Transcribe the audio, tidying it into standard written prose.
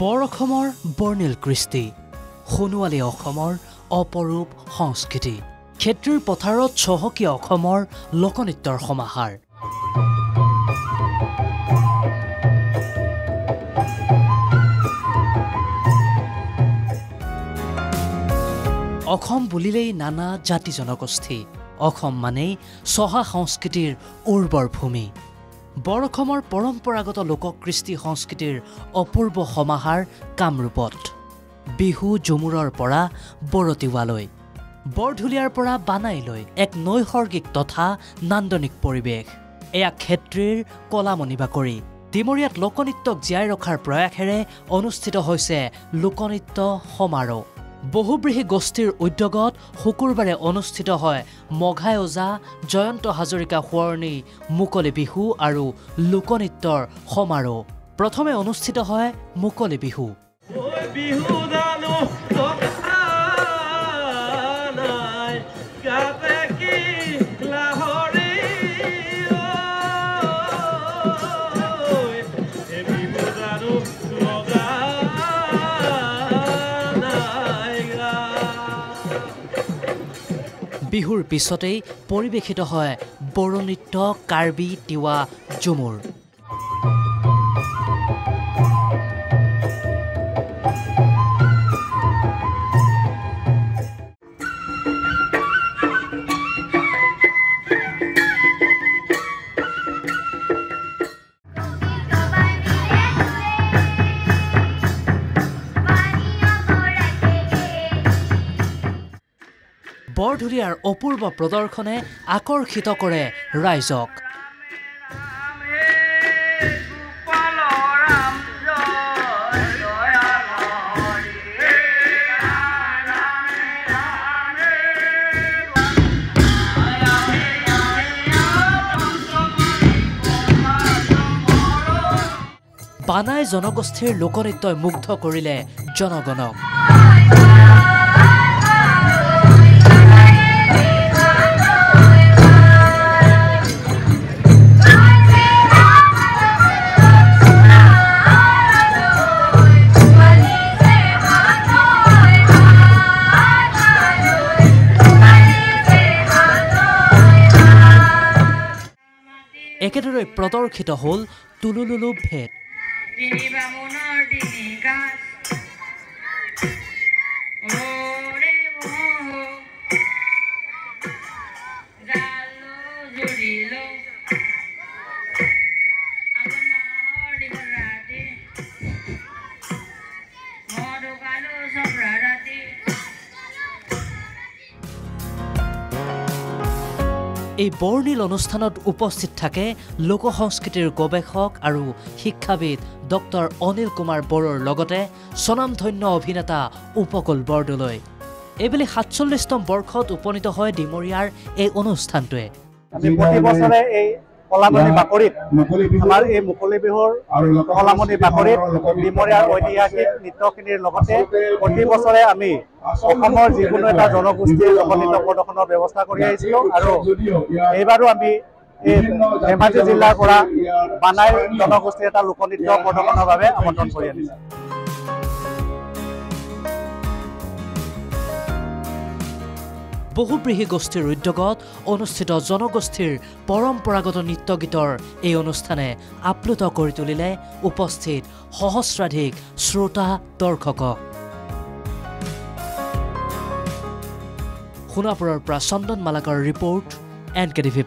বৰ অসমৰ বৰ্ণিল কৃষ্টি সোণোৱালী অসমৰ অপৰূপ সংস্কৃতি ক্ষেত্ৰীৰ পথাৰত চহকী অসমৰ লোকনৃত্যৰ সমাহাৰ অসম বুলিলেই নানা জাতি জনগোষ্ঠী অসম মানেই চহা সংস্কৃতিৰ উৰ্বৰ ভূমি বৰ অসমৰ পৰম্পৰাগত লোককৃষ্টি সংস্কৃতিৰ অপূৰ্ব সমাহাৰ কামৰূপত বিহু ঝুমুৰৰ পৰা বৰতিৱালৈ বৰঢুলীয়াৰ পৰা বানাইলৈ এক নৈসৰ্গিক তথা নান্দনিক পৰিৱেশ এয়া ক্ষেত্ৰীৰ কলামণি বাকৰি ডিমৰীয়াত লোকনৃত্যক জীয়াই ৰখাৰ প্ৰয়াসেৰে অনুষ্ঠিত হৈছে লোকনৃত্য সমাৰোহ বহুব্ৰীহী গোষ্ঠীৰ উদ্যোগত শুকুৰবাৰে অনুষ্ঠিত হয় মঘাই ওজা জয়ন্ত হাজৰিকা সোঁৱৰণী মুকলি বিহু আৰু লোকনৃত্যৰ সমাৰোহ প্ৰথমে অনুষ্ঠিত হয় মুকলি বিহু বিহুৰ পিছতেই পৰিৱেশিত হয় বড়ো নৃত্য কাৰ্বি তিৱা ঝুমুৰ বৰঢুলীয়াৰ অপূৰ্ব প্ৰদৰ্শনে আকৰ্ষিত কৰে ৰাইজক বানাই জনগোষ্ঠীৰ লোকনৃত্যই মুগ্ধ কৰিলে জনগণক একেদৰে প্ৰদৰ্শিত হ'ল তুলুলুলু ভেট এই বৰ্ণিল অনুষ্ঠানত উপস্থিত থাকে লোক সংস্কৃতিৰ গৱেষক আৰু শিক্ষাবিদ ডক্টৰ অনিল কুমাৰ বড়োৰ লগতে স্বনামধন্য অভিনেতা উপকুল বৰদলৈ এইবেলি ৪৭তম বৰ্ষত উপনীত হয় ডিমৰীয়াৰ এই অনুষ্ঠানটোৱে প্ৰতি বছৰে এই কলামণি বাকৰিত আমাৰ এই মুকলি বিহুৰ কলামণি বাকৰিত ডিমৰীয়াৰ ঐতিহাসিক নৃত্যখিনিৰ লগতে প্ৰতি বছৰে আমি অসমৰ যিকোনো এটা জনগোষ্ঠীৰ লোকনৃত্য প্ৰদৰ্শনৰ ব্যৱস্থা কৰি আহিছিলোঁ আৰু এইবাৰো আমি এই ধেমাজি জিলাৰ পৰা বানাই জনগোষ্ঠীৰ এটা লোকনৃত্য প্ৰদৰ্শনৰ বাবে আমন্ত্ৰণ কৰি আনিছোঁ বহুব্ৰীহী গোষ্ঠীৰ উদ্যোগত অনুষ্ঠিত জনগোষ্ঠীৰ পৰম্পৰাগত নৃত্য গীতৰ এই অনুষ্ঠানে আপ্লুত কৰি তুলিলে উপস্থিত সহস্ৰাধিক শ্ৰোতা দৰ্শকক সোণাপুৰৰ পৰা চন্দন মালাকৰ ৰিপৰ্ট NKTV+।